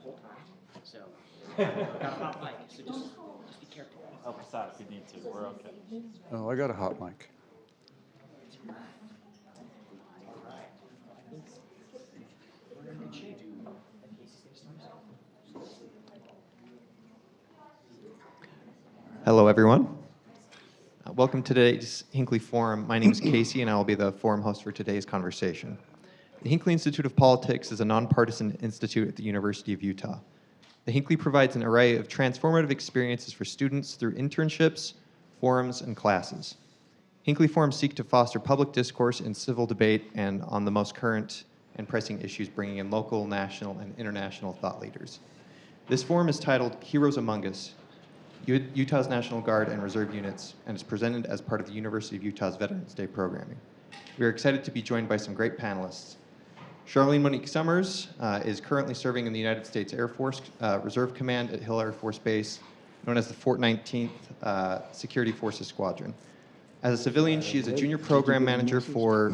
whole time. So, I've got a hot mic, so just be careful. Help us out if you need to. We're okay. Oh, I got a hot mic. We're in good shape. Hello, everyone. Welcome to today's Hinckley Forum. My name is Casey, and I will be the forum host for today's conversation. The Hinckley Institute of Politics is a nonpartisan institute at the University of Utah. The Hinckley provides an array of transformative experiences for students through internships, forums, and classes. Hinckley forums seek to foster public discourse and civil debate and on the most current and pressing issues, bringing in local, national, and international thought leaders. This forum is titled Heroes Among Us, Utah's National Guard and Reserve Units, and is presented as part of the University of Utah's Veterans Day programming. We are excited to be joined by some great panelists. Charlene Monique Summers is currently serving in the United States Air Force Reserve Command at Hill Air Force Base, known as the Fort 19th Security Forces Squadron. As a civilian, she is a junior program manager for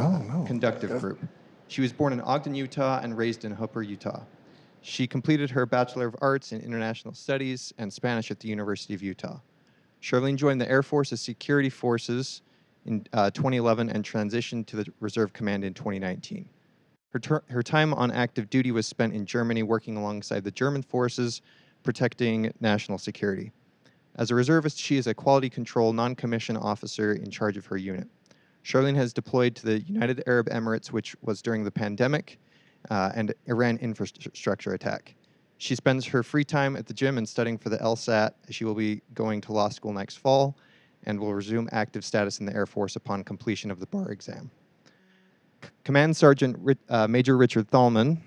Conductive Group. She was born in Ogden, Utah, and raised in Hooper, Utah. She completed her Bachelor of Arts in International Studies and Spanish at the University of Utah. Charlene joined the Air Force's Security Forces in 2011 and transitioned to the Reserve Command in 2019. Her time on active duty was spent in Germany working alongside the German forces protecting national security. As a reservist, she is a quality control non-commissioned officer in charge of her unit. Charlene has deployed to the United Arab Emirates, which was during the pandemic, and Iran infrastructure attack. She spends her free time at the gym and studying for the LSAT. She will be going to law school next fall and will resume active status in the Air Force upon completion of the bar exam. Command Sergeant Major Richard Thalman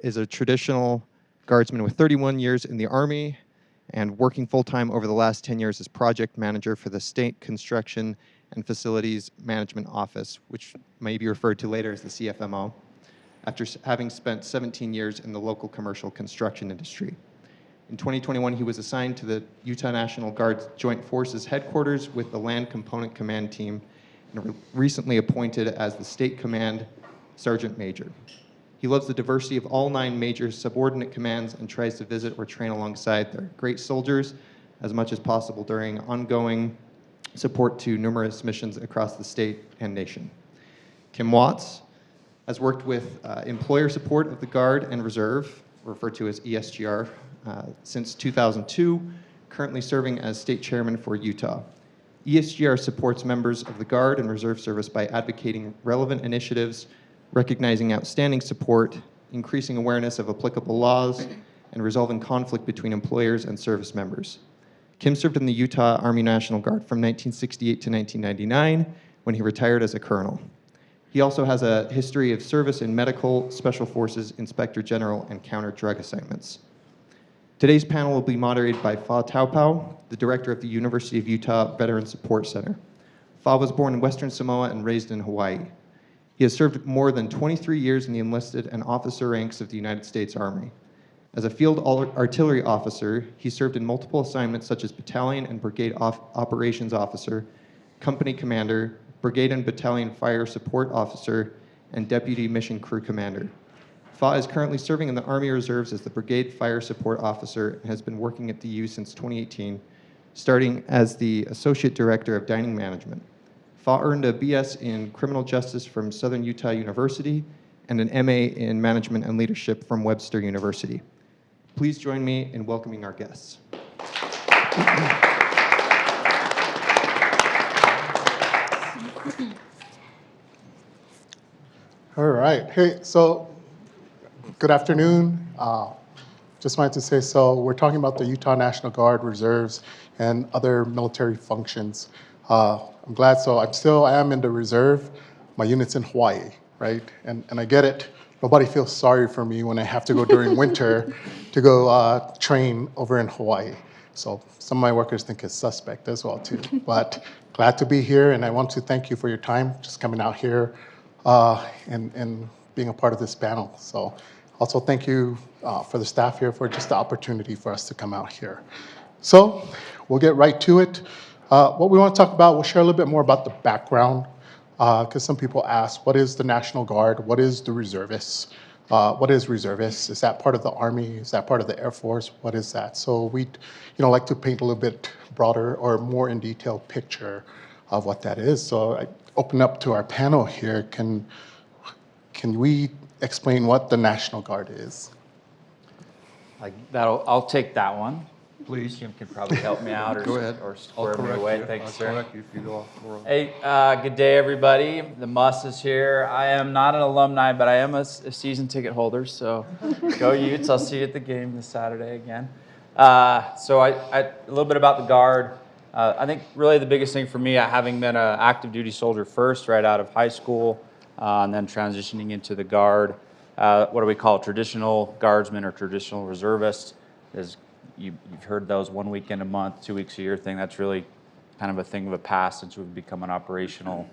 is a traditional guardsman with 31 years in the Army and working full-time over the last 10 years as project manager for the State Construction and Facilities Management Office, which may be referred to later as the CFMO, after having spent 17 years in the local commercial construction industry. In 2021, he was assigned to the Utah National Guard's Joint Forces Headquarters with the Land Component Command Team and recently appointed as the State Command Sergeant Major. He loves the diversity of all 9 major subordinate commands and tries to visit or train alongside their great soldiers as much as possible during ongoing support to numerous missions across the state and nation. Kim Watts has worked with employer support of the Guard and Reserve, referred to as ESGR, since 2002, currently serving as state chairman for Utah. ESGR supports members of the Guard and Reserve Service by advocating relevant initiatives, recognizing outstanding support, increasing awareness of applicable laws, and resolving conflict between employers and service members. Kim served in the Utah Army National Guard from 1968 to 1999, when he retired as a colonel. He also has a history of service in medical, special forces, inspector general, and counter-drug assignments. Today's panel will be moderated by Pha Taupau, the director of the University of Utah Veteran Support Center. Pha was born in Western Samoa and raised in Hawaii. He has served more than 23 years in the enlisted and officer ranks of the United States Army. As a field artillery officer, he served in multiple assignments such as battalion and brigade operations officer, company commander, brigade and battalion fire support officer, and deputy mission crew commander. Pha is currently serving in the Army Reserves as the brigade fire support officer and has been working at the U since 2018, starting as the associate director of dining management. Pha earned a BS in criminal justice from Southern Utah University and an MA in management and leadership from Webster University. Please join me in welcoming our guests. All right. Hey, so good afternoon. Just wanted to say, so we're talking about the Utah National Guard, Reserves, and other military functions. I'm glad, so I am in the reserve. My unit's in Hawaii, right? And I get it. Nobody feels sorry for me when I have to go during winter to go train over in Hawaii. So some of my workers think it's suspect as well too. But glad to be here, and I want to thank you for your time, just coming out here and being a part of this panel. So also thank you for the staff here for just the opportunity for us to come out here. So we'll get right to it. What we want to talk about, we'll share a little bit more about the background, because some people ask, what is the National Guard? What is the reservists? what is reservists? Is that part of the Army? Is that part of the Air Force? What is that? So we'd like to paint a little bit broader or more in detail picture of what that is. So I open up to our panel here. Can we explain what the National Guard is? I'll take that one. Please. Kim can probably help me out or, Go ahead. or I'll square me correct away. you. Thanks, I'll sir. correct you if you go off the road. Hey, good day, everybody. The Muss is here. I am not an alumni, but I am a season ticket holder. So go Utes. I'll see you at the game this Saturday again. So a little bit about the Guard. I think really the biggest thing for me, having been an active duty soldier first, right out of high school, and then transitioning into the Guard, what do we call it? Traditional Guardsmen or traditional reservists. Is you've heard those 1 weekend a month, 2 weeks a year thing. That's really kind of a thing of the past since we've become an operational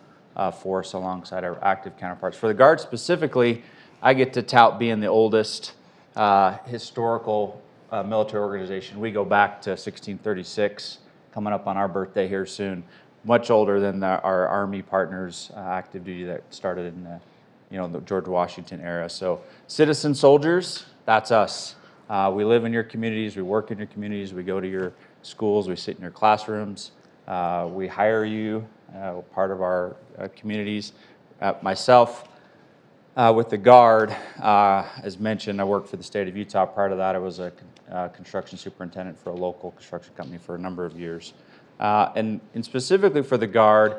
force alongside our active counterparts. For the Guard specifically, I get to tout being the oldest historical military organization. We go back to 1636, coming up on our birthday here soon. Much older than our Army partners, active duty that started in the George Washington era. So citizen soldiers, that's us. We live in your communities, we work in your communities, we go to your schools, we sit in your classrooms, we hire you, part of our communities. Myself, with the Guard, as mentioned, I worked for the state of Utah. Prior to that, I was a construction superintendent for a local construction company for a number of years. And specifically for the Guard,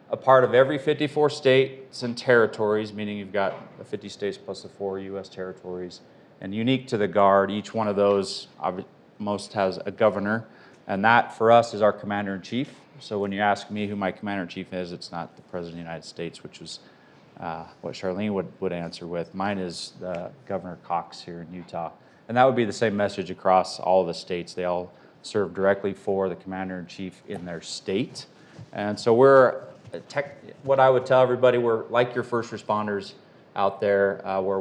a part of every 54 states and territories, meaning you've got the 50 states plus the 4 U.S. territories. And unique to the Guard, each one of those most has a governor, and that for us is our commander-in-chief. So when you ask me who my commander-in-chief is, it's not the President of the United States, which was what Charlene would answer with. Mine is Governor Cox here in Utah. And that would be the same message across all of the states. They all serve directly for the commander-in-chief in their state. And so what I would tell everybody, we're like your first responders out there, where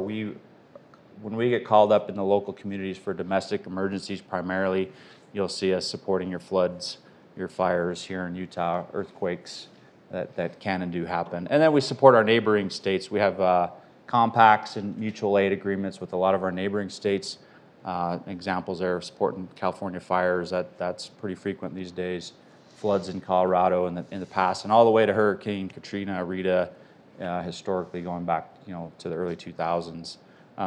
when we get called up in the local communities for domestic emergencies primarily, you'll see us supporting your floods, your fires here in Utah, earthquakes that can and do happen. And then we support our neighboring states. We have compacts and mutual aid agreements with a lot of our neighboring states. Examples there of supporting California fires, that's pretty frequent these days. Floods in Colorado in the past, and all the way to Hurricane Katrina, Rita, historically going back to the early 2000s.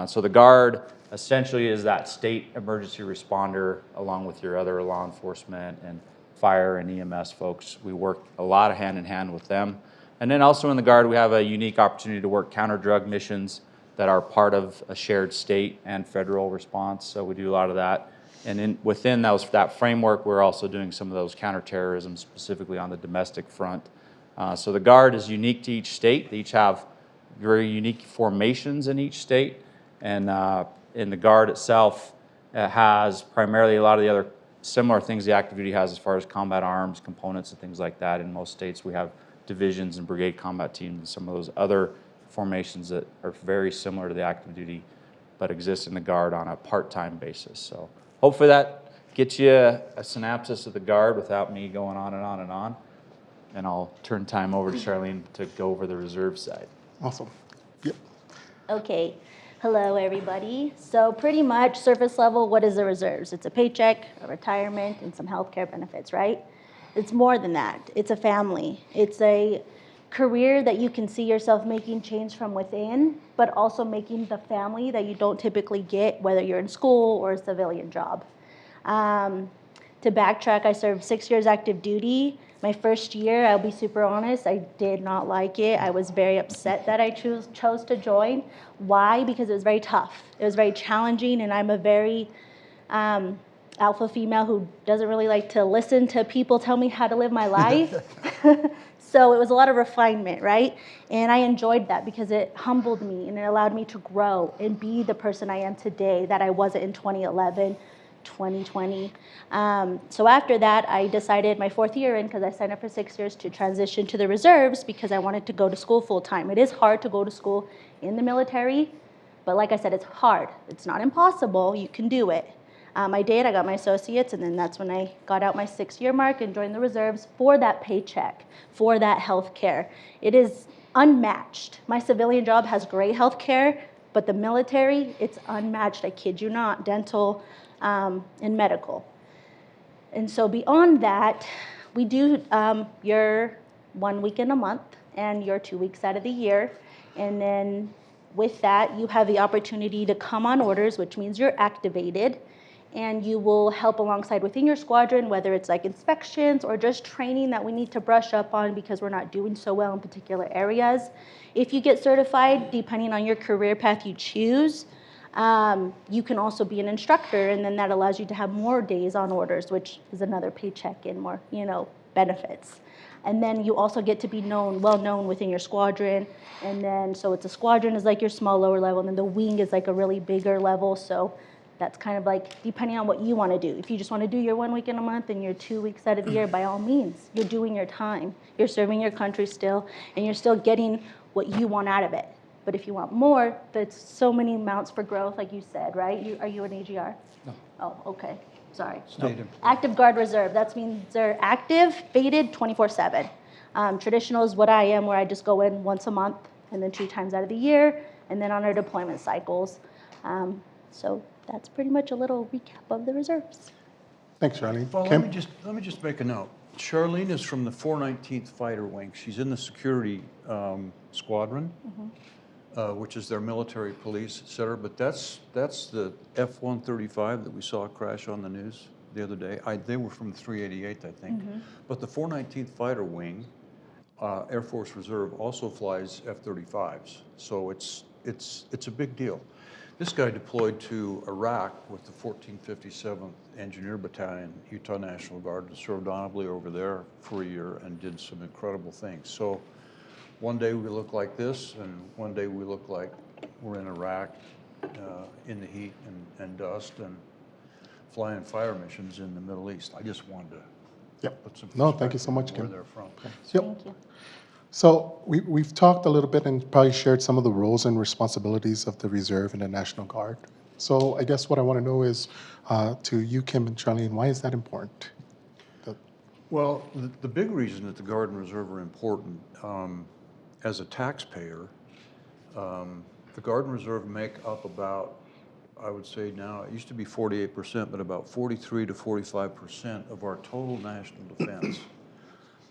So the Guard essentially is that state emergency responder along with your other law enforcement and fire and EMS folks. We work a lot of hand in hand with them. And then also in the Guard, we have a unique opportunity to work counter-drug missions that are part of a shared state and federal response. So we do a lot of that. And within that framework, we're also doing some of those counterterrorism, specifically on the domestic front. So the Guard is unique to each state. They each have very unique formations in each state. And in the Guard itself, it has primarily a lot of the other similar things the active duty has as far as combat arms, components, and things like that. In most states, we have divisions and brigade combat teams and some of those other formations that are very similar to the active duty, but exist in the Guard on a part-time basis. So hopefully that gets you a synopsis of the Guard without me going on and on and on. And I'll turn time over to Charlene to go over the reserve side. Awesome. Yep. Okay. Hello, everybody. So pretty much surface level, what is the reserves? It's a paycheck, a retirement, and some health care benefits, right? It's more than that. It's a family. It's a career that you can see yourself making change from within, but also making the family that you don't typically get, whether you're in school or a civilian job. To backtrack, I served 6 years active duty. My first year, I'll be super honest, I did not like it. I was very upset that I chose to join. Why? Because it was very tough. It was very challenging, and I'm a very alpha female who doesn't really like to listen to people tell me how to live my life. So it was a lot of refinement, right? And I enjoyed that because it humbled me and it allowed me to grow and be the person I am today that I wasn't in 2011, 2020. So after that, I decided my 4th year in, because I signed up for 6 years, to transition to the reserves because I wanted to go to school full time. It is hard to go to school in the military, but like I said, it's hard. It's not impossible. You can do it. I did. I got my associates, and then that's when I got out my 6-year mark and joined the reserves for that paycheck, for that health care. It is unmatched. My civilian job has great health care, But the military, it's unmatched, I kid you not, dental and medical. And so beyond that, we do your 1 weekend a month and your 2 weeks out of the year. And then with that, you have the opportunity to come on orders, which means you're activated, and you will help alongside within your squadron, whether it's like inspections or just training that we need to brush up on because we're not doing so well in particular areas. If you get certified, depending on your career path you choose, you can also be an instructor, and then that allows you to have more days on orders, which is another paycheck and more, benefits. And then you also get to be well known within your squadron. And then, so it's a squadron is like your small lower level, and then the wing is like a really bigger level. So that's kind of like depending on what you want to do. If you just want to do your 1 weekend a month and your 2 weeks out of the year, by all means, you're doing your time. You're serving your country still, and you're still getting what you want out of it. But if you want more, there's so many amounts for growth, like you said, right? Are you an AGR? No. Oh, okay. Sorry. Active Guard Reserve. That means they're active, fated 24/7. Traditional is what I am, where I just go in once a month and then 2 times out of the year, and then on our deployment cycles. So that's pretty much a little recap of the reserves. Thanks, Charlene. Well, Kim? let me just make a note. Charlene is from the 419th Fighter Wing. She's in the security squadron, which is their military police, et cetera. But that's the F-135 that we saw crash on the news the other day. They were from the 388th, I think. But the 419th Fighter Wing, Air Force Reserve, also flies F-35s. So it's a big deal. This guy deployed to Iraq with the 1457th Engineer Battalion, Utah National Guard, and served honorably over there for a year and did some incredible things. So one day we look like this, and one day we look like we're in Iraq in the heat and dust and flying fire missions in the Middle East. I just wanted to Yep. put some No, thank you so much, perspective on where Kim. they're from. Yep. Thank you. So we've talked a little bit and probably shared some of the roles and responsibilities of the Reserve and the National Guard. So I guess what I want to know is, to you, Kim and Charlene, why is that important? Well, the big reason that the Guard and Reserve are important, as a taxpayer, the Guard and Reserve make up about, I would say now, it used to be 48%, but about 43 to 45% of our total national defense.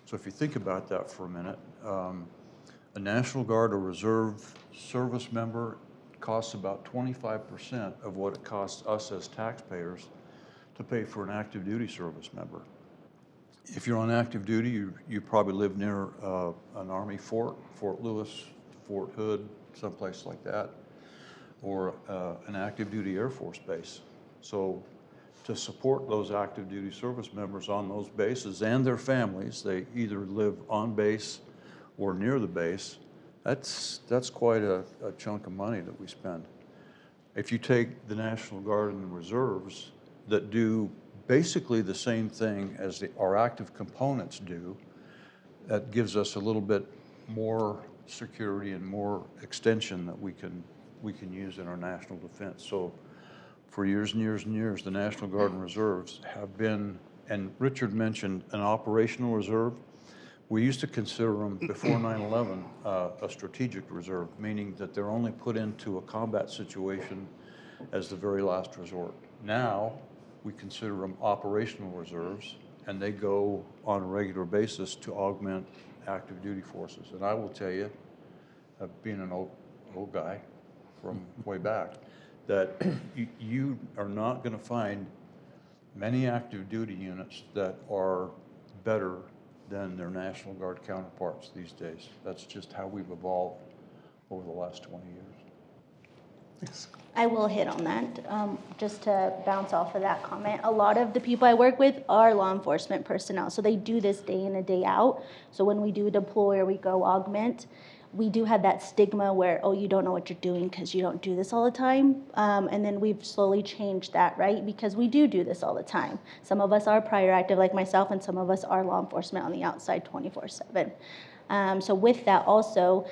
So if you think about that for a minute, a National Guard or Reserve service member costs about 25% of what it costs us as taxpayers to pay for an active duty service member. If you're on active duty, you probably live near an Army fort, Fort Lewis, Fort Hood, someplace like that, or an active duty Air Force base. So to support those active duty service members on those bases and their families, they either live on base or near the base, that's quite a chunk of money that we spend. If you take the National Guard and the Reserves that do basically the same thing as our active components do, that gives us a little bit more security and more extension that we can use in our national defense. So for years and years and years, the National Guard and Reserves have been, and Richard mentioned an operational reserve. We used to consider them before 9/11 a strategic reserve, meaning that they're only put into a combat situation as the very last resort. Now, we consider them operational reserves, and they go on a regular basis to augment active duty forces. And I will tell you, being an old guy from way back, that you are not going to find many active duty units that are better than their National Guard counterparts these days. That's just how we've evolved over the last 20 years. Thanks. I will hit on that, just to bounce off of that comment. A lot of the people I work with are law enforcement personnel, so they do this day in and day out. So when we do deploy or we go augment, we do have that stigma where, oh, you don't know what you're doing because you don't do this all the time. And then we've slowly changed that, right? Because we do this all the time. Some of us are prior active like myself, and some of us are law enforcement on the outside 24/7. So with that also,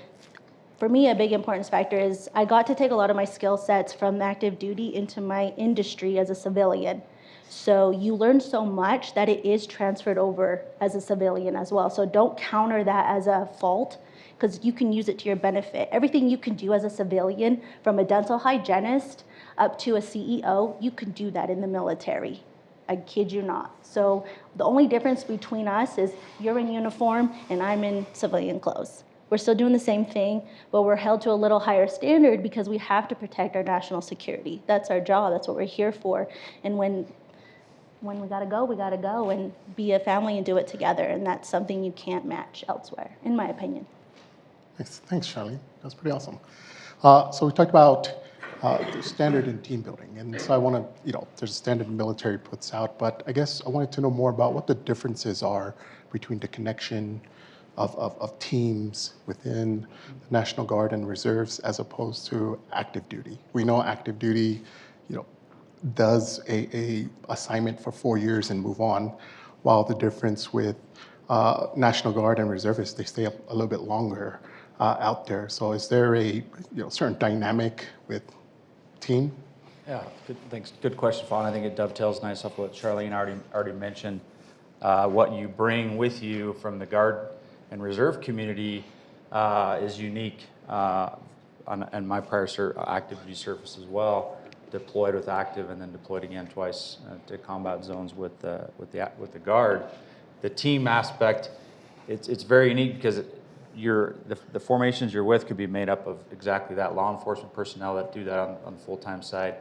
for me, a big importance factor is I got to take a lot of my skill sets from active duty into my industry as a civilian. So you learn so much that it is transferred over as a civilian as well. So don't counter that as a fault, because you can use it to your benefit. Everything you can do as a civilian, from a dental hygienist up to a CEO, you can do that in the military. I kid you not. So the only difference between us is you're in uniform and I'm in civilian clothes. We're still doing the same thing, but we're held to a little higher standard because we have to protect our national security. That's our job. That's what we're here for. And when we gotta go and be a family and do it together. And that's something you can't match elsewhere, in my opinion. Thanks, Charlene. That's pretty awesome. So we talked about the standard in team building. And so I want to, there's a standard the military puts out, but I guess I wanted to know more about what the differences are between the connection of teams within the National Guard and Reserves as opposed to active duty. We know active duty, does a assignment for 4 years and move on, while the difference with National Guard and Reservists, they stay a little bit longer out there. So is there a certain dynamic with team? Yeah, good, thanks. Good question, Fawn. I think it dovetails nice off what Charlene already mentioned. What you bring with you from the Guard and Reserve community is unique. And my prior active duty service as well, deployed with active and then deployed again twice to combat zones with the Guard. The team aspect, it's very unique because the formations you're with could be made up of exactly that: law enforcement personnel that do that on the full-time side,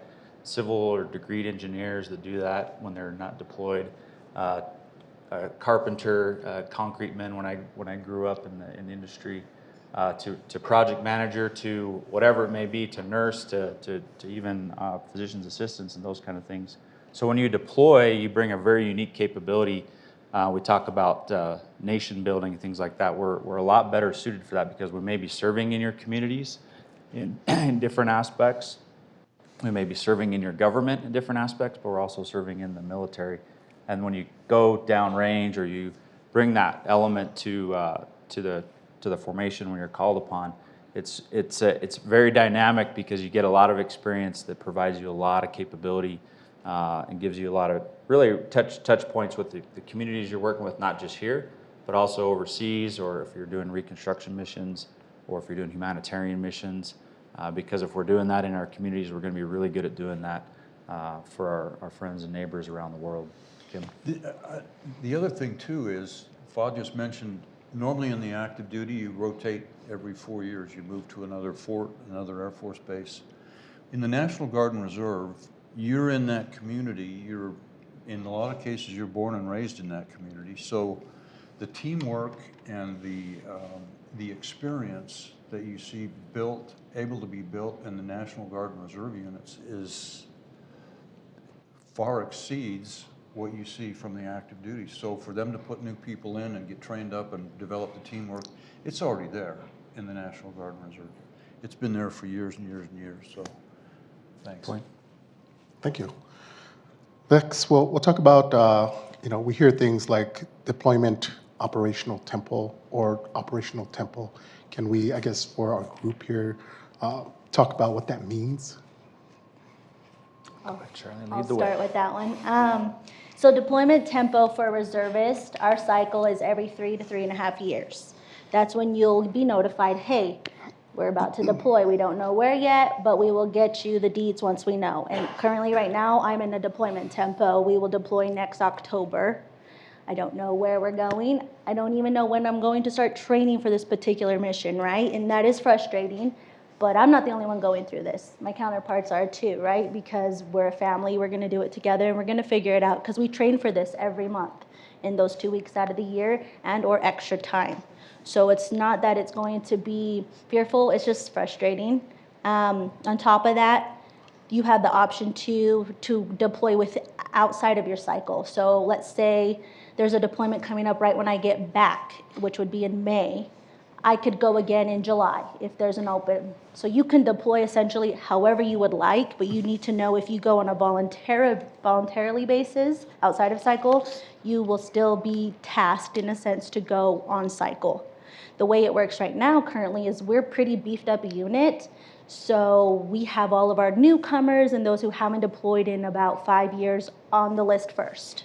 civil or degreed engineers that do that when they're not deployed, carpenter, concrete men when I grew up in the industry, to project manager, to whatever it may be, to nurse, to even physician's assistants and those kind of things. So when you deploy, you bring a very unique capability. We talk about nation building and things like that. We're a lot better suited for that because we may be serving in your communities in different aspects. We may be serving in your government in different aspects, but we're also serving in the military. And when you go downrange or you bring that element to the formation when you're called upon, it's very dynamic because you get a lot of experience that provides you a lot of capability and gives you a lot of really touch points with the communities you're working with, not just here, but also overseas, or if you're doing reconstruction missions, or if you're doing humanitarian missions. Because if we're doing that in our communities, we're going to be really good at doing that for our friends and neighbors around the world. Kim? The other thing too is, Fad just mentioned, normally in the active duty, you rotate every 4 years. You move to another fort, another Air Force base. In the National Guard and Reserve, you're in that community. In a lot of cases, you're born and raised in that community. So the teamwork and the experience that you see able to be built in the National Guard and Reserve units far exceeds what you see from the active duty. So for them to put new people in and get trained up and develop the teamwork, it's already there in the National Guard and Reserve. It's been there for years and years and years, so thanks. Point. Thank you. Next, we'll talk about, we hear things like deployment operational tempo or operational tempo. Can we, I guess, for our group here, talk about what that means? I'll Charlene, lead the way. start with that one. So deployment tempo for a reservist, our cycle is every 3 to 3.5 years. That's when you'll be notified, hey, we're about to deploy. We don't know where yet, but we will get you the deeds once we know. And currently right now, I'm in a deployment tempo. We will deploy next October. I don't know where we're going. I don't even know when I'm going to start training for this particular mission, right? And that is frustrating. But I'm not the only one going through this. My counterparts are too, right? Because we're a family, we're gonna do it together, and we're gonna figure it out, because we train for this every month in those 2 weeks out of the year and or extra time. So it's not that it's going to be fearful, it's just frustrating. On top of that, you have the option to deploy with outside of your cycle. So let's say there's a deployment coming up right when I get back, which would be in May. I could go again in July if there's an open. So you can deploy essentially however you would like, but you need to know if you go on a voluntarily basis outside of cycle, you will still be tasked in a sense to go on cycle. The way it works right now currently is we're pretty beefed up a unit. So we have all of our newcomers and those who haven't deployed in about 5 years on the list first.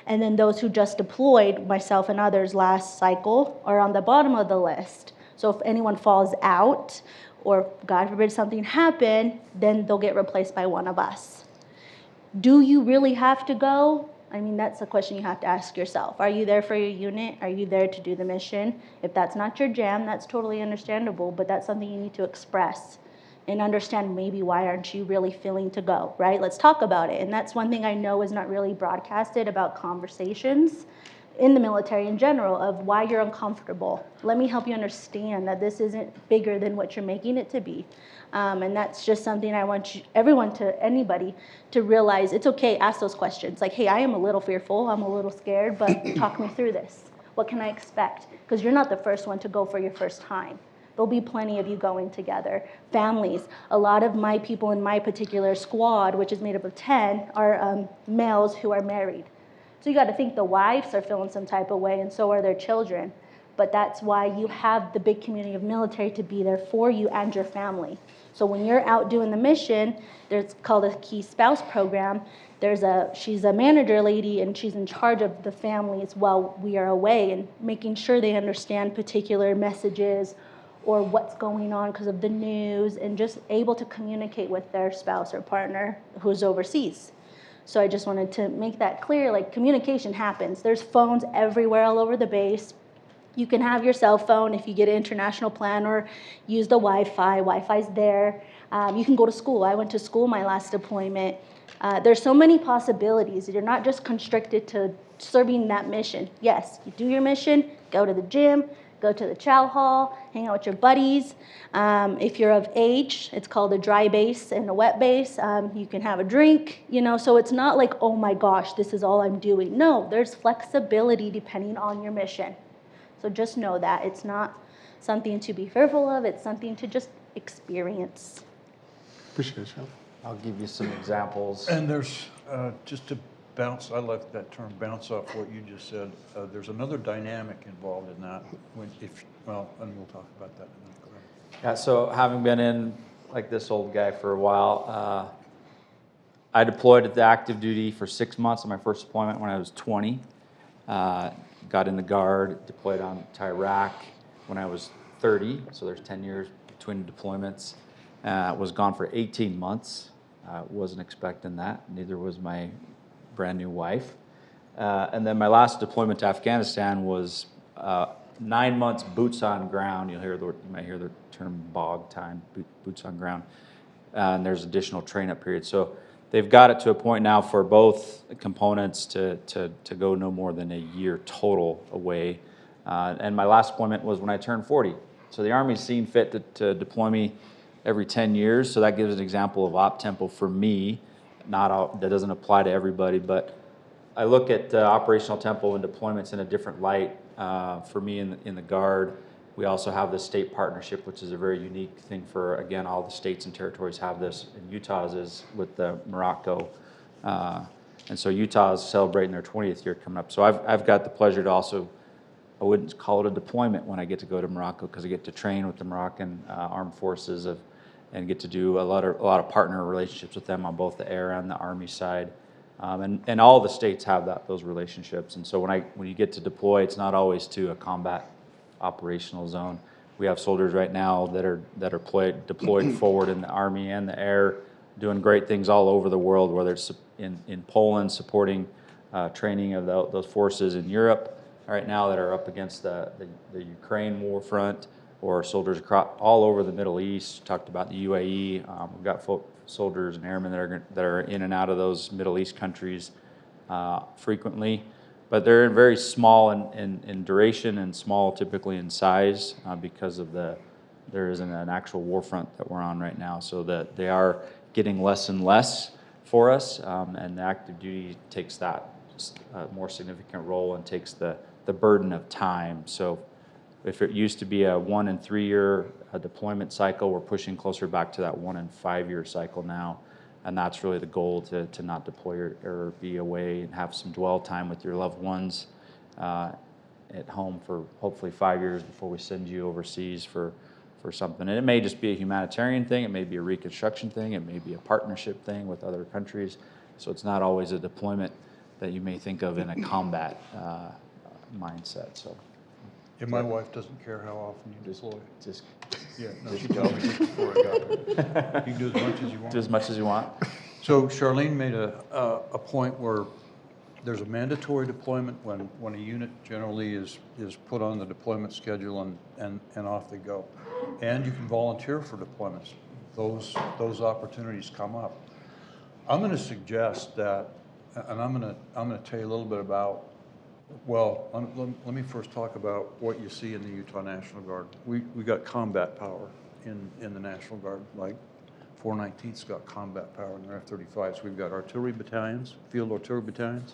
And then those who just deployed, myself and others last cycle, are on the bottom of the list. So if anyone falls out, or God forbid something happen, then they'll get replaced by one of us. Do you really have to go? I mean, that's a question you have to ask yourself. Are you there for your unit? Are you there to do the mission? If that's not your jam, that's totally understandable, but that's something you need to express and understand maybe why aren't you really feeling to go, right? Let's talk about it. And that's one thing I know is not really broadcasted about conversations in the military in general of why you're uncomfortable. Let me help you understand that this isn't bigger than what you're making it to be. And that's just something I want anybody to realize. It's okay, ask those questions. Like, hey, I am a little fearful, I'm a little scared, but talk me through this. What can I expect? Because you're not the first one to go for your first time. There'll be plenty of you going together. Families, a lot of my people in my particular squad, which is made up of 10, are males who are married. So you got to think the wives are feeling some type of way, and so are their children. But that's why you have the big community of military to be there for you and your family. So when you're out doing the mission, there's called a Key Spouse Program. She's a manager lady, and she's in charge of the families while we are away and making sure they understand particular messages or what's going on because of the news, and just able to communicate with their spouse or partner who's overseas. So I just wanted to make that clear, like communication happens. There's phones everywhere all over the base. You can have your cell phone if you get an international plan or use the Wi-Fi. Wi-Fi's there. You can go to school. I went to school my last deployment. There's so many possibilities. You're not just constricted to serving that mission. Yes, you do your mission, go to the gym, go to the chow hall, hang out with your buddies. If you're of age, it's called a dry base and a wet base. You can have a drink, so it's not like, oh my gosh, this is all I'm doing. No, there's flexibility depending on your mission. So just know that it's not something to be fearful of, it's something to just experience. Appreciate you. I'll give you some examples. And there's, just to bounce, I like that term, bounce off what you just said. There's another dynamic involved in that, and we'll talk about that in a minute. Go ahead. Yeah, so having been in like this old guy for a while, I deployed at the active duty for 6 months on my first deployment when I was 20. Got in the Guard, deployed to Iraq when I was 30, so there's 10 years between deployments. Was gone for 18 months. Wasn't expecting that, neither was my brand new wife. And then my last deployment to Afghanistan was 9 months boots on ground. You might hear the term bog time, boots on ground. And there's additional train-up periods. So they've got it to a point now for both components to go no more than a year total away. And my last deployment was when I turned 40. So the Army's seen fit to deploy me every 10 years. So that gives an example of op tempo for me. That doesn't apply to everybody, but I look at operational tempo and deployments in a different light. For me in the Guard, we also have the state partnership, which is a very unique thing for, again, all the states and territories have this. And Utah's is with Morocco. And so Utah is celebrating their 20th year coming up. So I've got the pleasure to also, I wouldn't call it a deployment when I get to go to Morocco, because I get to train with the Moroccan armed forces and get to do a lot of partner relationships with them on both the air and the Army side. And all the states have those relationships. And so when you get to deploy, it's not always to a combat operational zone. We have soldiers right now that are deployed forward in the Army and the air, doing great things all over the world, whether it's in Poland supporting training of those forces in Europe right now that are up against the Ukraine war front, or soldiers all over the Middle East. Talked about the UAE. We've got soldiers and airmen that are in and out of those Middle East countries frequently, but they're very small in duration and small typically in size because of there isn't an actual war front that we're on right now, so that they are getting less and less for us, and the active duty takes that more significant role and takes the burden of time. So if it used to be a 1 and 3 year deployment cycle, we're pushing closer back to that 1 and 5 year cycle now. And that's really the goal, to not deploy or be away and have some dwell time with your loved ones at home for hopefully 5 years before we send you overseas for something. And it may just be a humanitarian thing, it may be a reconstruction thing, it may be a partnership thing with other countries. So it's not always a deployment that you may think of in a combat mindset. So And my wife doesn't care how often you deploy. Just Yeah, no, she told me this before I got there. You can do as much as you want. do as much as you want. So Charlene made a point where there's a mandatory deployment when a unit generally is put on the deployment schedule and off they go. And you can volunteer for deployments. Those opportunities come up. I'm going to suggest that, and I'm going to tell you a little bit about, well, let me first talk about what you see in the Utah National Guard. We got combat power in the National Guard, like 419th's got combat power in their F-35s. We've got artillery battalions, field artillery battalions.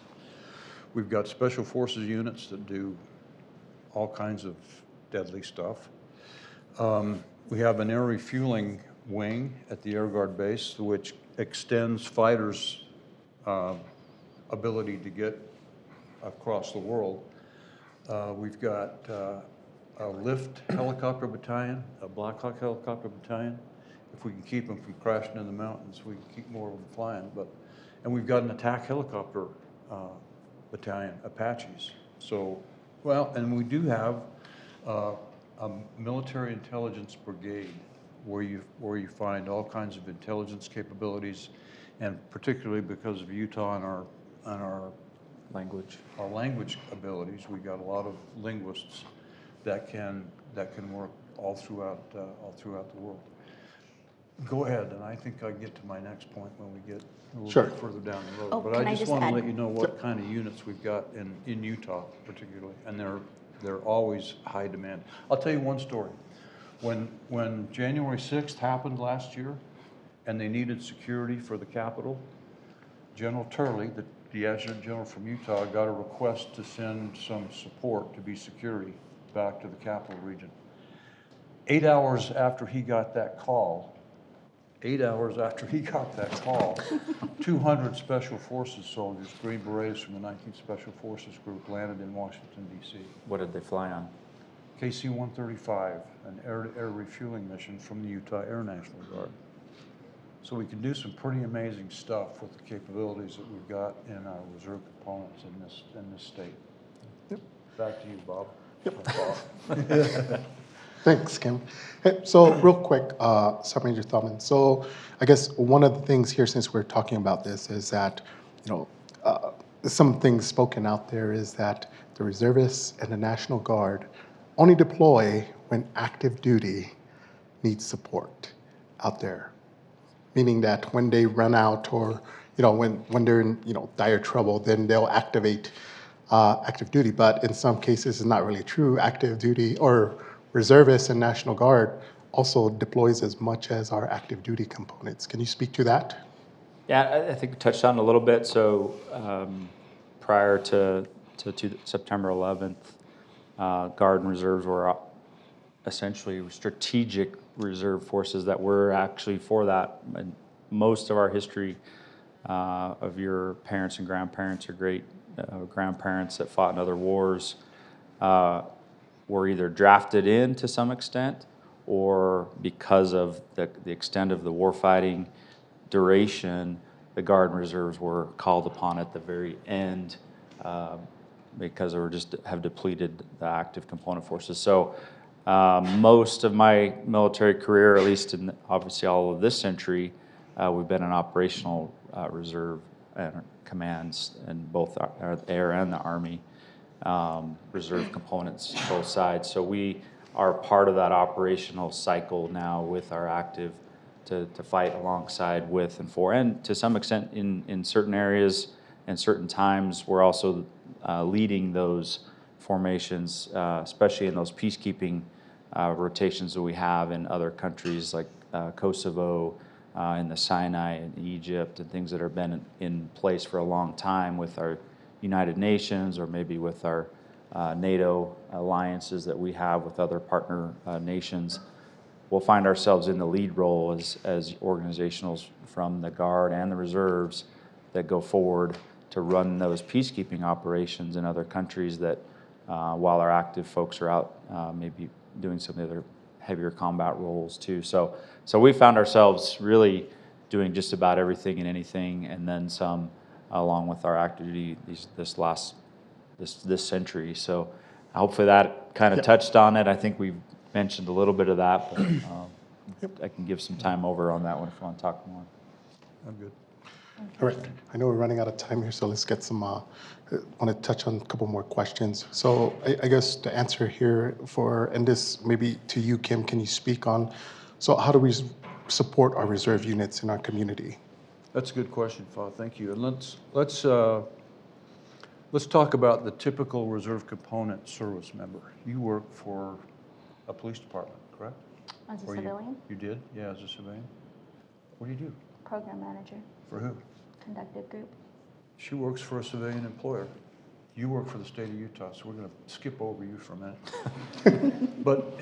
We've got special forces units that do all kinds of deadly stuff. We have an air refueling wing at the Air Guard base, which extends fighters' ability to get across the world. We've got a lift helicopter battalion, a Black Hawk helicopter battalion. If we can keep them from crashing in the mountains, we can keep more of them flying. And we've got an attack helicopter battalion, Apaches. So, well, and we do have a military intelligence brigade where you find all kinds of intelligence capabilities, and particularly because of Utah and our Language. language abilities, we got a lot of linguists that can work all throughout the world. Go ahead, and I think I get to my next point when we get a little Sure. bit further down the road. Oh, But can I I just just want to add- let you know what kind of units we've got in Utah particularly, and they're always high demand. I'll tell you one story. When January 6th happened last year, and they needed security for the Capitol, General Turley, the Adjutant General from Utah, got a request to send some support to be security back to the Capital Region. 8 hours after he got that call, 200 Special Forces soldiers, Green Berets from the 19th Special Forces Group, landed in Washington, D.C. What did they fly on? KC-135, an air-to-air refueling mission from the Utah Air National Guard. So we can do some pretty amazing stuff with the capabilities that we've got in our reserve components in this state. Yep. Back to you, Bob. Thanks, Kim. Hey, so real quick, Sergeant Thurman. So I guess one of the things here, since we're talking about this, is that, some things spoken out there is that the reservists and the National Guard only deploy when active duty needs support out there. Meaning that when they run out or, when they're in, dire trouble, then they'll activate active duty. But in some cases, it's not really true. Active duty or reservists and National Guard also deploys as much as our active duty components. Can you speak to that? Yeah, I think we touched on it a little bit. So prior to September 11th, Guard and Reserves were essentially strategic reserve forces that were actually for that. And most of our history of your parents and grandparents or great grandparents that fought in other wars were either drafted in to some extent, or because of the extent of the warfighting duration, the Guard and Reserves were called upon at the very end because they were just have depleted the active component forces. So most of my military career, at least in obviously all of this century, we've been in operational reserve commands in both our air and the Army, reserve components, both sides. So we are part of that operational cycle now with our active to fight alongside with and for, and to some extent in certain areas and certain times, we're also leading those formations, especially in those peacekeeping rotations that we have in other countries like Kosovo, in the Sinai and Egypt, and things that have been in place for a long time with our United Nations or maybe with our NATO alliances that we have with other partner nations. We'll find ourselves in the lead role as organizationals from the Guard and the Reserves that go forward to run those peacekeeping operations in other countries that while our active folks are out maybe doing some of the other heavier combat roles too. So we found ourselves really doing just about everything and anything, and then some, along with our active duty this century. So hopefully that kind of touched on it. I think we mentioned a little bit of that, but I can give some time over on that one if you want to talk more. I'm good. All right, I know we're running out of time here, so let's get some, want to touch on a couple more questions. So I guess the answer here and this maybe to you, Kim, can you speak on, so how do we support our reserve units in our community? That's a good question, Fa. Thank you. And let's talk about the typical reserve component service member. You work for a police department, correct? As a Or civilian, You did? Yeah, as a civilian. What do you do? program manager, For who? conductive group. She works for a civilian employer. You work for the state of Utah, so we're going to skip over you for a minute. But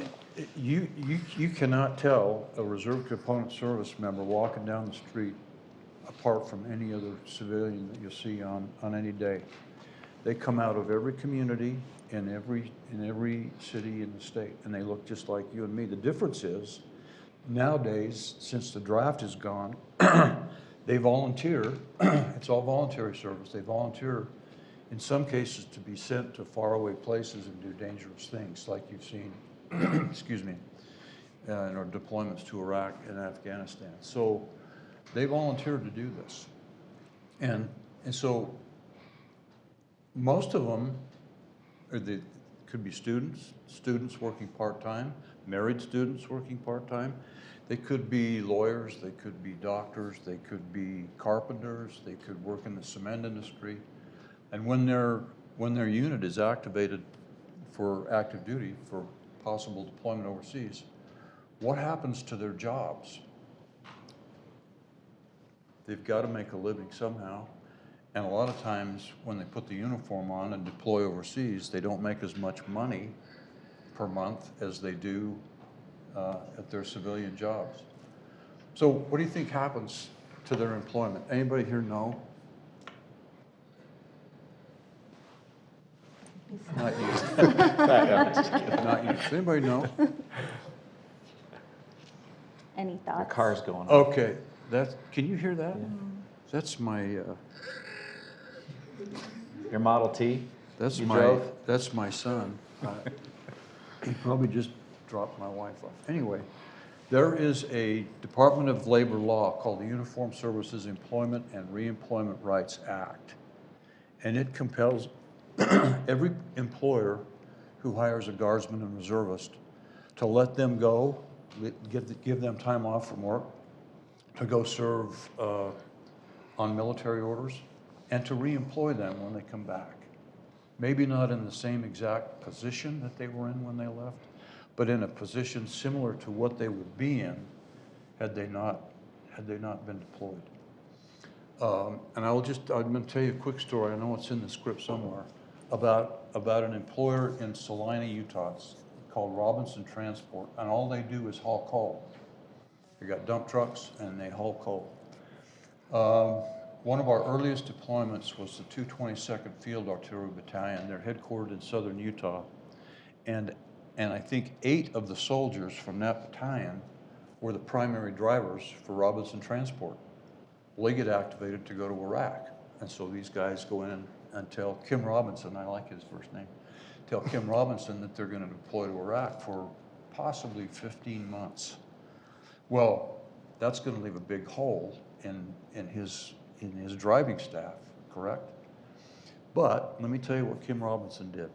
you cannot tell a reserve component service member walking down the street apart from any other civilian that you see on any day. They come out of every community in every city in the state, and they look just like you and me. The difference is, nowadays, since the draft is gone, they volunteer. It's all voluntary service. They volunteer, in some cases, to be sent to faraway places and do dangerous things, like you've seen, excuse me, in our deployments to Iraq and Afghanistan. So they volunteered to do this. And so most of them could be students working part-time, married students working part-time. They could be lawyers, they could be doctors, they could be carpenters, they could work in the cement industry. And when their unit is activated for active duty, for possible deployment overseas, what happens to their jobs? They've got to make a living somehow. And a lot of times when they put the uniform on and deploy overseas, they don't make as much money per month as they do at their civilian jobs. So what do you think happens to their employment? Anybody here know? Not you. Not you. Does anybody know? Any The thoughts? car's going on. Okay, can you hear that? That's my, Your Model T? that's You my, drove? that's my son. He probably just dropped my wife off. Anyway, there is a Department of Labor law called the Uniformed Services Employment and Reemployment Rights Act. And it compels every employer who hires a guardsman and reservist to let them go, give them time off from work, to go serve on military orders, and to reemploy them when they come back. Maybe not in the same exact position that they were in when they left, but in a position similar to what they would be in had they not been deployed. And I'm going to tell you a quick story. I know it's in the script somewhere about an employer in Salina, Utah. It's called Robinson Transport, and all they do is haul coal. They got dump trucks and they haul coal. One of our earliest deployments was the 222nd Field Artillery Battalion. They're headquartered in southern Utah. And I think 8 of the soldiers from that battalion were the primary drivers for Robinson Transport. Well, they get activated to go to Iraq. And so these guys go in and tell Kim Robinson, I like his first name, tell Kim Robinson that they're going to deploy to Iraq for possibly 15 months. Well, that's going to leave a big hole in his driving staff, correct? But let me tell you what Kim Robinson did.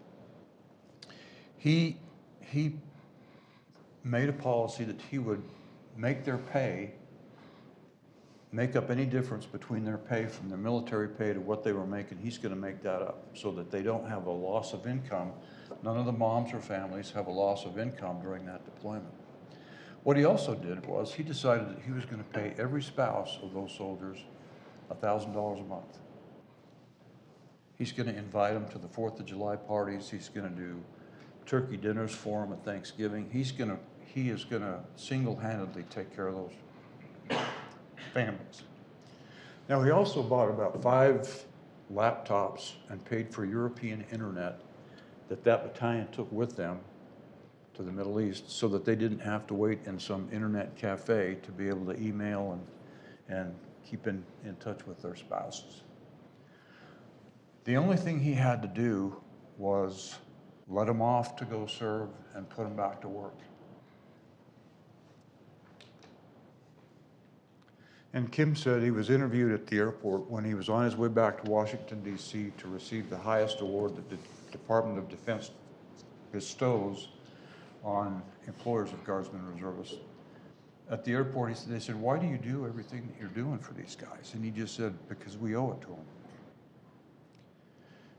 He made a policy that he would make their pay, make up any difference between their pay from their military pay to what they were making. He's going to make that up so that they don't have a loss of income. None of the moms or families have a loss of income during that deployment. What he also did was he decided that he was going to pay every spouse of those soldiers $1,000 a month. He's going to invite them to the 4th of July parties. He's going to do turkey dinners for them at Thanksgiving. He is going to single-handedly take care of those families. Now, he also bought about 5 laptops and paid for European internet that battalion took with them to the Middle East so that they didn't have to wait in some internet cafe to be able to email and keep in touch with their spouses. The only thing he had to do was let them off to go serve, and put them back to work. And Kim said he was interviewed at the airport when he was on his way back to Washington, D.C. to receive the highest award that the Department of Defense bestows on employers of Guardsmen and Reservists. At the airport, they said, why do you do everything that you're doing for these guys? And he just said, because we owe it to them.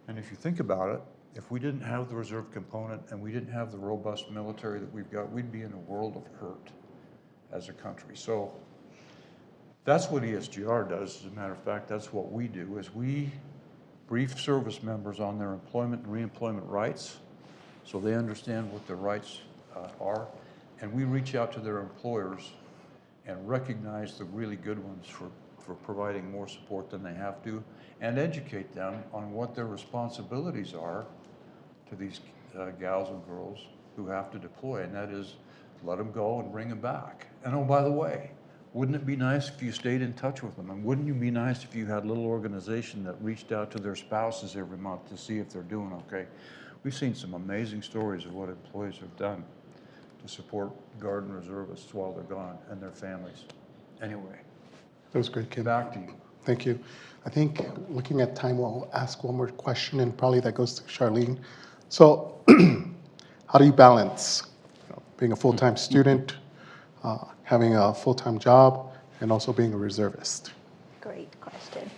And if you think about it, if we didn't have the reserve component and we didn't have the robust military that we've got, we'd be in a world of hurt as a country. So that's what ESGR does. As a matter of fact, that's what we do, is we brief service members on their employment and reemployment rights so they understand what their rights are. And we reach out to their employers and recognize the really good ones for providing more support than they have to, and educate them on what their responsibilities are to these gals and girls who have to deploy, and that is let them go and bring them back. And oh, by the way, wouldn't it be nice if you stayed in touch with them? And wouldn't it be nice if you had a little organization that reached out to their spouses every month to see if they're doing okay? We've seen some amazing stories of what employees have done to support Guard and Reservists while they're gone and their families. Anyway, That was great, Kim. back to you. Thank you. I think looking at time, we'll ask one more question, and probably that goes to Charlene. So how do you balance being a full-time student, having a full-time job, and also being a reservist? Great question.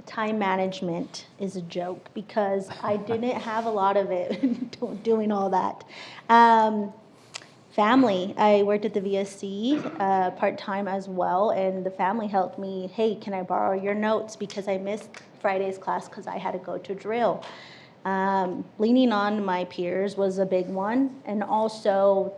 Time management is a joke because I didn't have a lot of it doing all that. Family, I worked at the VSC part-time as well, and the family helped me, hey, can I borrow your notes because I missed Friday's class because I had to go to drill. Leaning on my peers was a big one, and also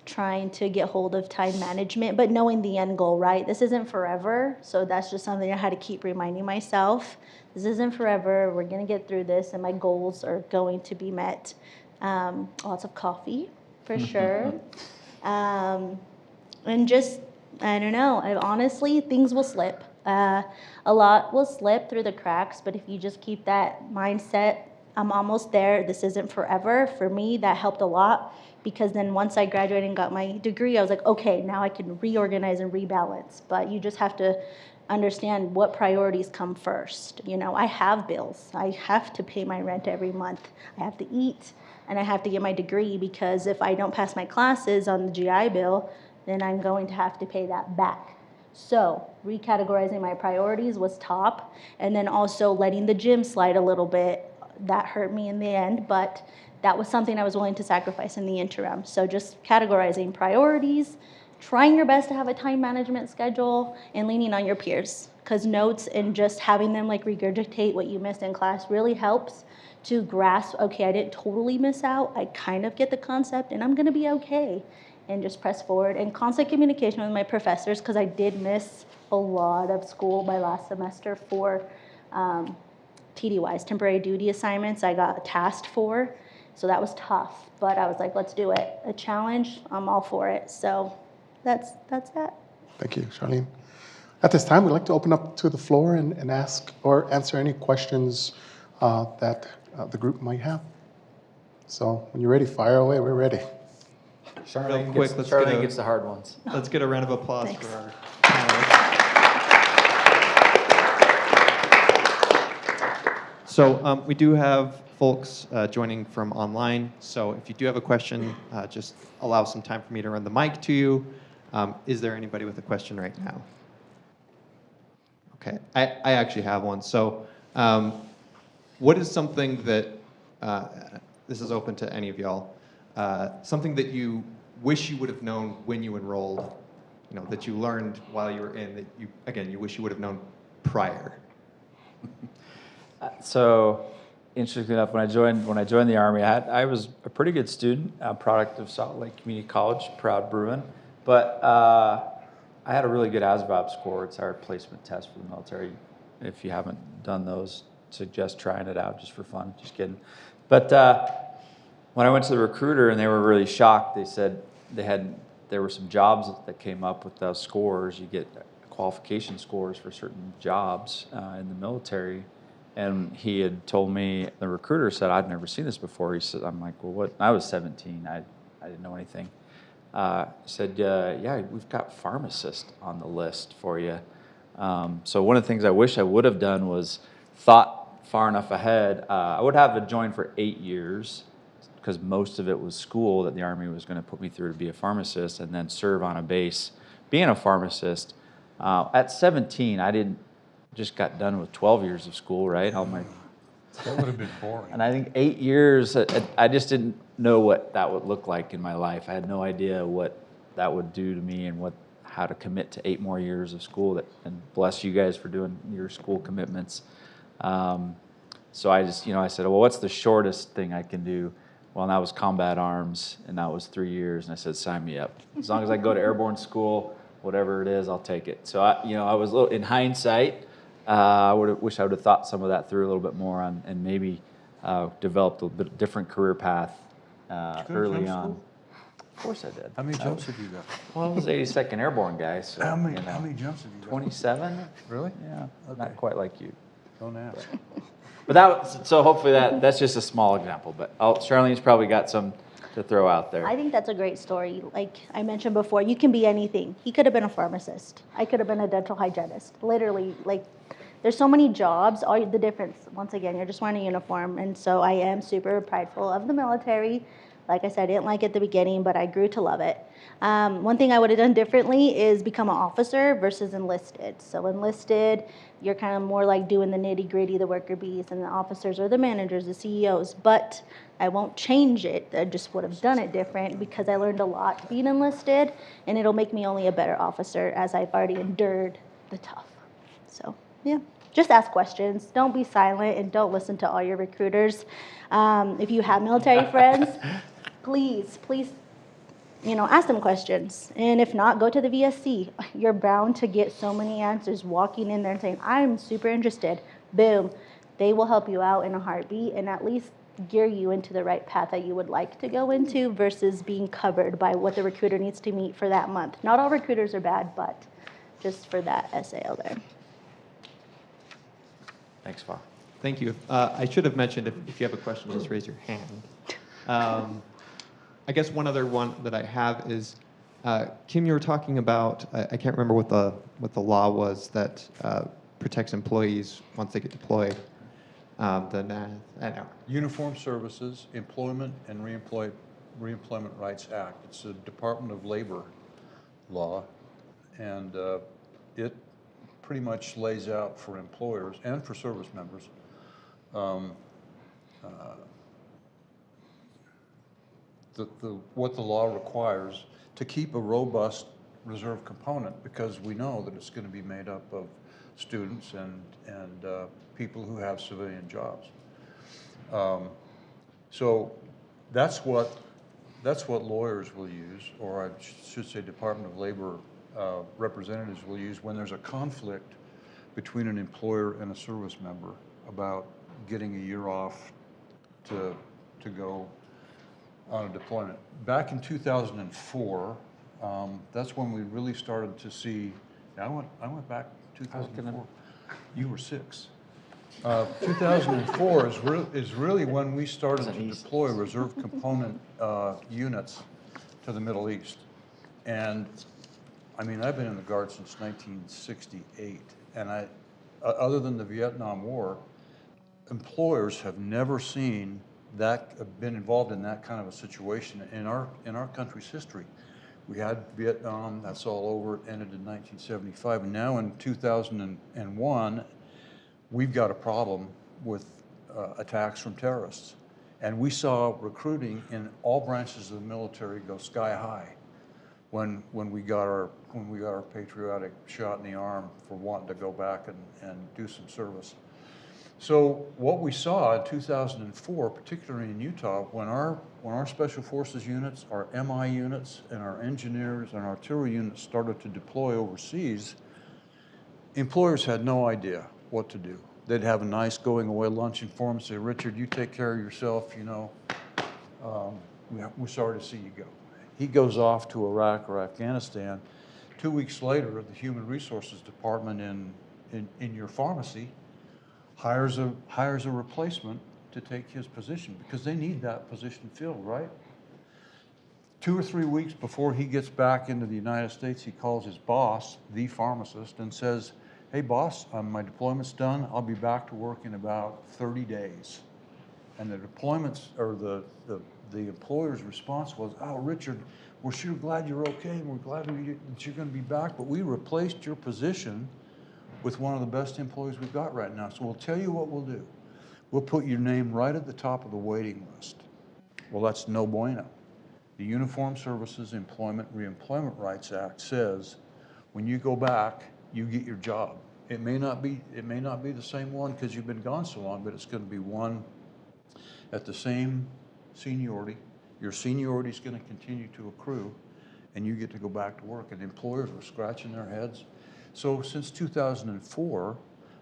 trying to get hold of time management, but knowing the end goal, right? This isn't forever, so that's just something I had to keep reminding myself. This isn't forever, we're gonna get through this, and my goals are going to be met. Lots of coffee, for sure. And just, I don't know, honestly, things will slip. A lot will slip through the cracks, but if you just keep that mindset, I'm almost there, this isn't forever, for me, that helped a lot. Because then once I graduated and got my degree, I was like, okay, now I can reorganize and rebalance. But you just have to understand what priorities come first. You know, I have bills. I have to pay my rent every month. I have to eat, and I have to get my degree, because if I don't pass my classes on the GI Bill, then I'm going to have to pay that back. So recategorizing my priorities was top, and then also letting the gym slide a little bit. That hurt me in the end, but that was something I was willing to sacrifice in the interim. So just categorizing priorities, trying your best to have a time management schedule, and leaning on your peers. Because notes and just having them like regurgitate what you missed in class really helps to grasp, okay, I didn't totally miss out. I kind of get the concept, and I'm gonna be okay. And just press forward. And constant communication with my professors, because I did miss a lot of school my last semester for TDYs, temporary duty assignments I got tasked for. So that was tough, but I was like, let's do it. A challenge, I'm all for it. So that's that. Thank you, Charlene. At this time, we'd like to open up to the floor and ask or answer any questions that the group might have. So when you're ready, fire away, we're ready. Charlene, quick, gets, Charlene gets the hard ones. Let's get a round of applause Thanks. for our panelists. So we do have folks joining from online. So if you do have a question, just allow some time for me to run the mic to you. Is there anybody with a question right now? Okay, I actually have one. So what is something that, this is open to any of y'all, something that you wish you would have known when you enrolled, that you learned while you were in, that you, again, you wish you would have known prior? So, interestingly enough, when I joined the Army, I was a pretty good student, a product of Salt Lake Community College, proud Bruin. But I had a really good ASVAB score. It's our placement test for the military. If you haven't done those, suggest trying it out just for fun. Just kidding. But when I went to the recruiter and they were really shocked, they said there were some jobs that came up with those scores. You get qualification scores for certain jobs in the military. And he had told me, the recruiter said, I'd never seen this before. He said, I'm like, well, what? I was 17. I didn't know anything. He said, yeah, we've got pharmacist on the list for you. So one of the things I wish I would have done was thought far enough ahead. I would have to join for 8 years because most of it was school that the Army was going to put me through to be a pharmacist and then serve on a base being a pharmacist. At 17, I didn't just got done with 12 years of school, right? All my, That would have been boring. and I think 8 years, I just didn't know what that would look like in my life. I had no idea what that would do to me and how to commit to 8 more years of school. And bless you guys for doing your school commitments. So I just, I said, well, what's the shortest thing I can do? Well, and that was combat arms, and that was 3 years. And I said, sign me up. As long as I go to airborne school, whatever it is, I'll take it. So I was a little, in hindsight, I wish I would have thought some of that through a little bit more and maybe developed a bit different career path early jump on. school? Of course I did. How many jumps have you got? Well, I was 82nd Airborne guy, so How many jumps have you got? 27. Really? Yeah, Okay. not quite like you. Don't ask. But so hopefully that's just a small example. But Charlene's probably got some to throw out there. I think that's a great story. Like I mentioned before, you can be anything. He could have been a pharmacist. I could have been a dental hygienist. Literally, like there's so many jobs. All the difference, once again, you're just wearing a uniform. And so I am super prideful of the military. Like I said, I didn't like it at the beginning, but I grew to love it. One thing I would have done differently is become an officer versus enlisted. So enlisted, you're kind of more like doing the nitty gritty, the worker bees, and the officers are the managers, the CEOs. But I won't change it. I just would have done it different because I learned a lot being enlisted, and it'll make me only a better officer as I've already endured the tough. So, yeah. Just ask questions. Don't be silent, and don't listen to all your recruiters. If you have military friends, please, ask them questions. And if not, go to the VSC. You're bound to get so many answers walking in there and saying, I'm super interested. Boom. They will help you out in a heartbeat and at least gear you into the right path that you would like to go into versus being covered by what the recruiter needs to meet for that month. Not all recruiters are bad, but just for that SAO there. Thanks, Fa. Thank you. I should have mentioned if you have a question, just raise your hand. I guess one other one that I have is, Kim, you were talking about, I can't remember what the law was that protects employees once they get deployed. Uniform Services, Employment and Reemployment Rights Act. It's a Department of Labor law, and it pretty much lays out for employers and for service members what the law requires to keep a robust reserve component, because we know that it's going to be made up of students and people who have civilian jobs. So that's what lawyers will use, or I should say Department of Labor representatives will use when there's a conflict between an employer and a service member about getting a year off to go on a deployment. Back in 2004, that's when we really started to see. I went back 2004. You were 6. 2004 is really when we started to deploy reserve component units to the Middle East. And I mean, I've been in the Guard since 1968, and other than the Vietnam War, employers have never seen been involved in that kind of a situation in our country's history. We had Vietnam, that's all over, it ended in 1975, and now in 2001, we've got a problem with attacks from terrorists. And we saw recruiting in all branches of the military go sky high when we got our patriotic shot in the arm for wanting to go back and do some service. So what we saw in 2004, particularly in Utah, when our special forces units, our MI units, and our engineers and artillery units started to deploy overseas, employers had no idea what to do. They'd have a nice going away luncheon for them, say, Richard, you take care of yourself, we're sorry to see you go. He goes off to Iraq or Afghanistan. 2 weeks later, the Human Resources Department in your pharmacy hires a replacement to take his position because they need that position filled, right? 2 or 3 weeks before he gets back into the United States, he calls his boss, the pharmacist, and says, "Hey boss, my deployment's done. I'll be back to work in about 30 days. And the deployments, or the employer's response was, "Oh, Richard, we're sure glad you're okay, and we're glad that you're gonna be back, but we replaced your position with one of the best employees we've got right now. So we'll tell you what we'll do. We'll put your name right at the top of the waiting list." Well, that's no bueno. The Uniformed Services Employment Reemployment Rights Act says, when you go back, you get your job. It may not be the same one because you've been gone so long, but it's going to be one at the same seniority. Your seniority is going to continue to accrue, and you get to go back to work. And employers were scratching their heads. So since 2004,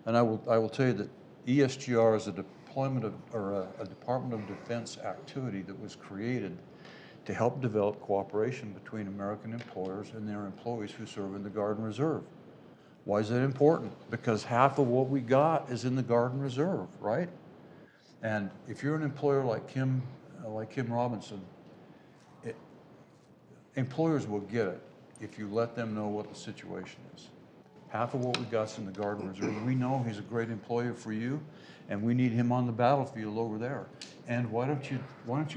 and I will tell you that ESGR is a Department of Defense activity that was created to help develop cooperation between American employers and their employees who serve in the Guard and Reserve. Why is that important? Because half of what we got is in the Guard and Reserve, right? And if you're an employer like Kim Robinson, employers will get it if you let them know what the situation is. Half of what we got's in the Guard and Reserve. We know he's a great employer for you, and we need him on the battlefield over there. And why don't you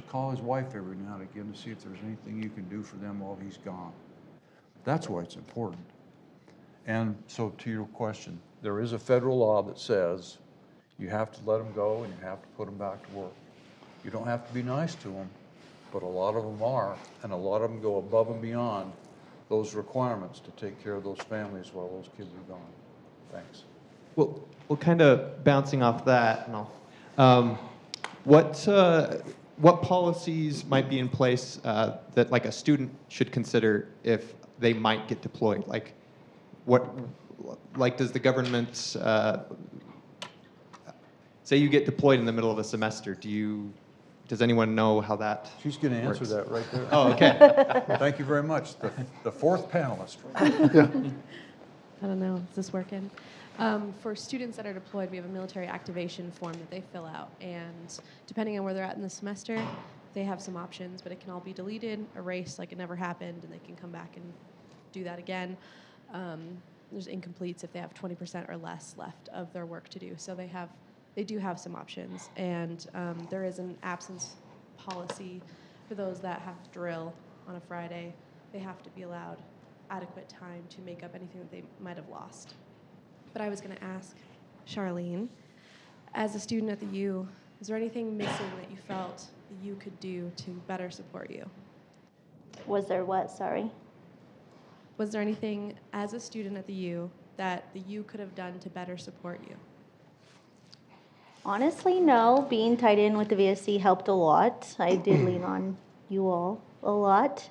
call his wife every now and again to see if there's anything you can do for them while he's gone? That's why it's important. And so to your question, there is a federal law that says you have to let them go and you have to put them back to work. You don't have to be nice to them, but a lot of them are, and a lot of them go above and beyond those requirements to take care of those families while those kids are gone. Thanks. Well, kind of bouncing off that, and what policies might be in place that like a student should consider if they might get deployed? Like, does the government say you get deployed in the middle of a semester? Does anyone know how that? She's going to answer works? that right there. Oh, okay. Thank you very much. The fourth panelist. I don't know, is this working? For students that are deployed, we have a military activation form that they fill out, and depending on where they're at in the semester, they have some options, but it can all be deleted, erased like it never happened, and they can come back and do that again. There's incompletes if they have 20% or less left of their work to do, so they do have some options, and there is an absence policy for those that have to drill on a Friday. They have to be allowed adequate time to make up anything that they might have lost. But I was going to ask Charlene, as a student at the U, is there anything missing that you felt that you could do to better support you? Was there what, sorry? Was there anything as a student at the U that the U could have done to better support you? Honestly, no. Being tied in with the VSC helped a lot. I did lean on you all a lot.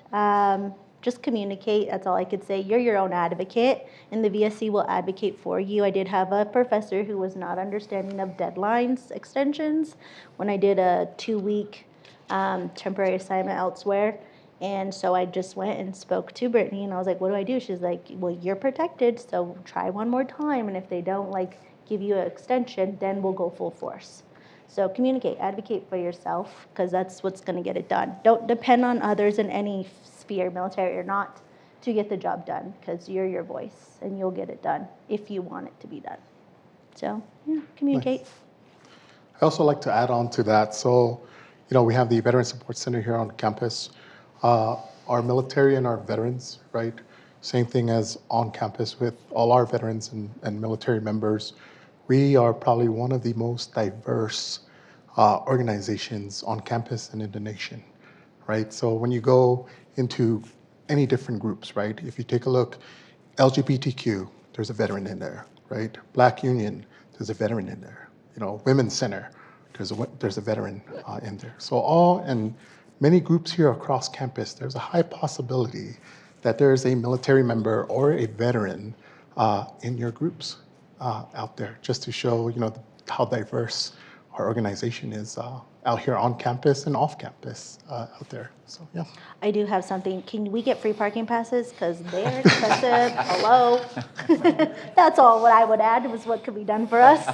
Just communicate, that's all I could say. You're your own advocate, and the VSC will advocate for you. I did have a professor who was not understanding of deadlines, extensions, when I did a 2-week temporary assignment elsewhere. And so I just went and spoke to Brittany, and I was like, what do I do? She's like, well, you're protected, so try one more time, and if they don't give you an extension, then we'll go full force. So communicate, advocate for yourself, because that's what's going to get it done. Don't depend on others in any sphere, military or not, to get the job done, because you're your voice, and you'll get it done if you want it to be done. So, yeah, communicate. Nice. I also like to add on to that. So, we have the Veteran Support Center here on campus. Our military and our veterans, right? Same thing as on campus with all our veterans and military members. We are probably one of the most diverse organizations on campus and in the nation, right? So when you go into any different groups, right? If you take a look, LGBTQ, there's a veteran in there, right? Black Union, there's a veteran in there. Women's Center, there's a veteran in there. So and many groups here across campus, there's a high possibility that there's a military member or a veteran in your groups out there, just to show how diverse our organization is out here on campus and off campus out there. So, yeah. I do have something. Can we get free parking passes? Because they're expensive. Hello. That's all what I would add was what could be done for us.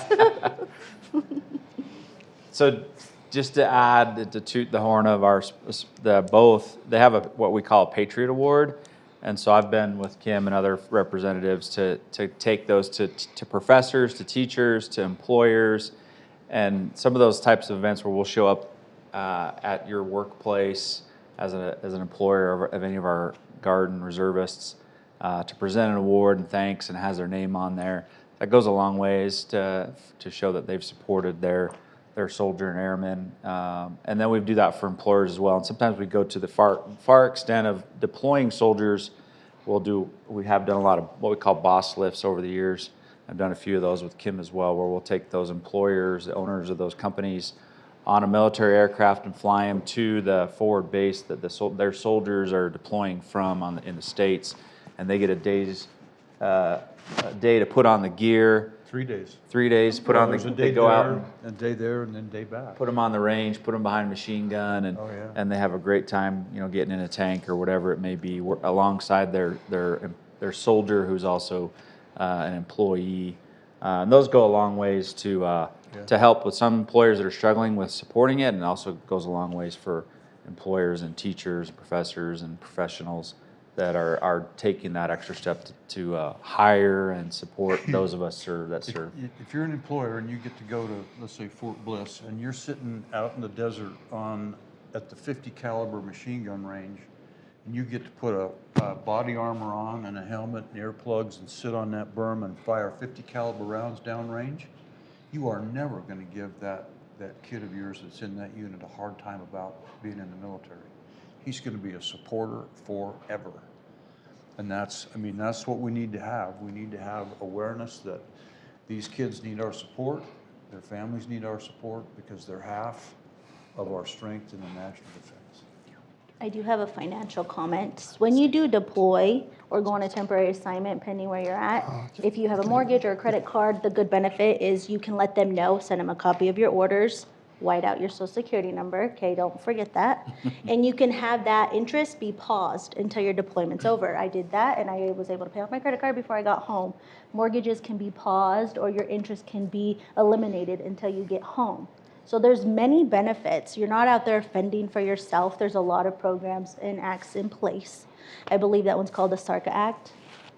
So just to add, to toot the horn of they have what we call a Patriot Award. And so I've been with Kim and other representatives to take those to professors, to teachers, to employers, and some of those types of events where we'll show up at your workplace as an employer of any of our Guard and reservists to present an award and thanks, and has their name on there. That goes a long ways to show that they've supported their soldier and airmen. And then we do that for employers as well. And sometimes we go to the far extent of deploying soldiers. We have done a lot of what we call boss lifts over the years. I've done a few of those with Kim as well, where we'll take those employers, the owners of those companies, on a military aircraft and fly them to the forward base that their soldiers are deploying from in the States. And they get a day to put on the gear. 3 days. 3 days, put on There's a the, day they go out there, and a day there, and then day back. put them on the range, put them behind a machine gun, and Oh, yeah. and they have a great time, getting in a tank or whatever it may be, alongside their soldier who's also an employee. And those go a long ways to help with some employers that are struggling with supporting it, and also goes a long ways for employers and teachers, professors, and professionals that are taking that extra step to hire and support those of us that serve. If you're an employer and you get to go to, let's say, Fort Bliss, and you're sitting out in the desert at the 50 caliber machine gun range, and you get to put a body armor on and a helmet and earplugs and sit on that berm and fire 50 caliber rounds downrange, you are never going to give that kid of yours that's in that unit a hard time about being in the military. He's going to be a supporter forever. And that's what we need to have. We need to have awareness that these kids need our support, their families need our support, because they're half of our strength in the national defense. I do have a financial comment. When you do deploy or go on a temporary assignment, pending where you're at, if you have a mortgage or a credit card, the good benefit is you can let them know, send them a copy of your orders, white out your social security number, okay, don't forget that. And you can have that interest be paused until your deployment's over. I did that, and I was able to pay off my credit card before I got home. Mortgages can be paused, or your interest can be eliminated until you get home. So there's many benefits. You're not out there fending for yourself. There's a lot of programs and acts in place. I believe that one's called the SARCA Act,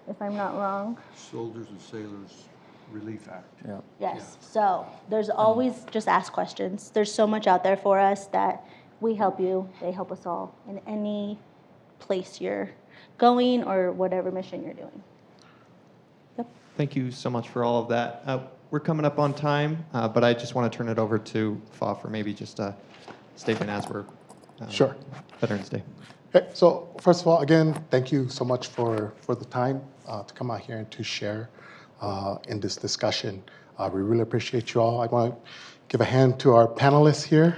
if I'm not wrong. Soldiers and Sailors Relief Act. Yeah. Yes, so there's always, just ask questions. There's so much out there for us that we help you, they help us all in any place you're going or whatever mission you're doing. Yep. Thank you so much for all of that. We're coming up on time, but I just want to turn it over to Fa for maybe just a statement as we're Sure. Veterans Day. Okay, so first of all, again, thank you so much for the time to come out here and to share in this discussion. We really appreciate you all. I want to give a hand to our panelists here.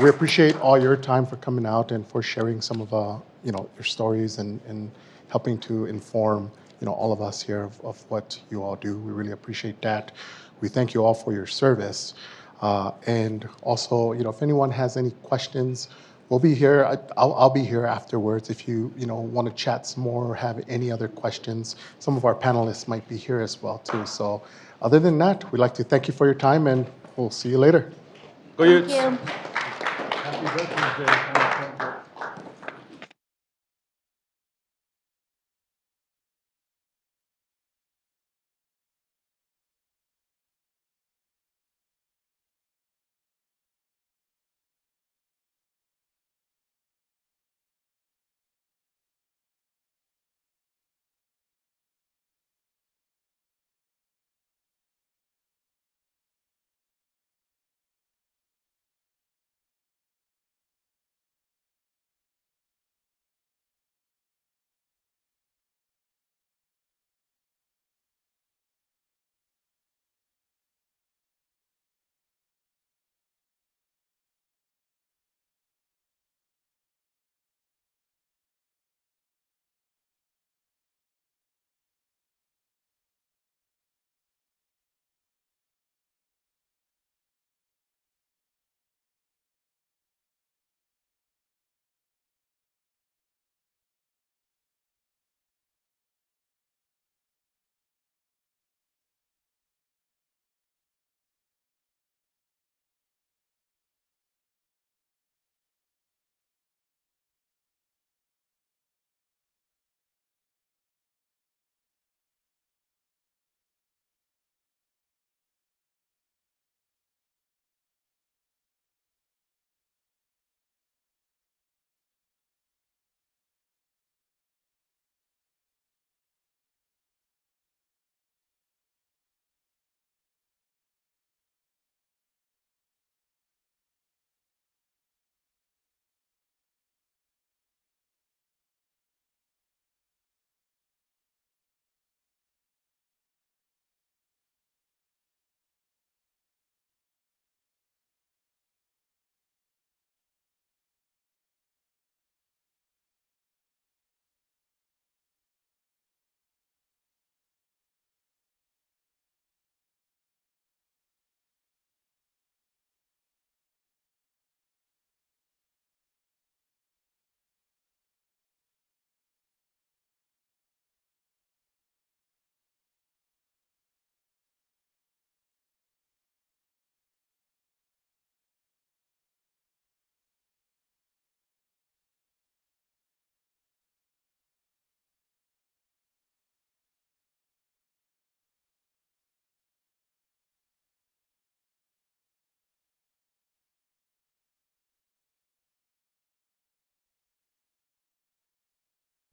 We appreciate all your time for coming out and for sharing some of your stories and helping to inform all of us here of what you all do. We really appreciate that. We thank you all for your service. And also, if anyone has any questions, we'll be here. I'll be here afterwards if you want to chat some more or have any other questions. Some of our panelists might be here as well too. So other than that, we'd like to thank you for your time, and we'll see you later. Go Utes. Thank you. Happy Veterans Day.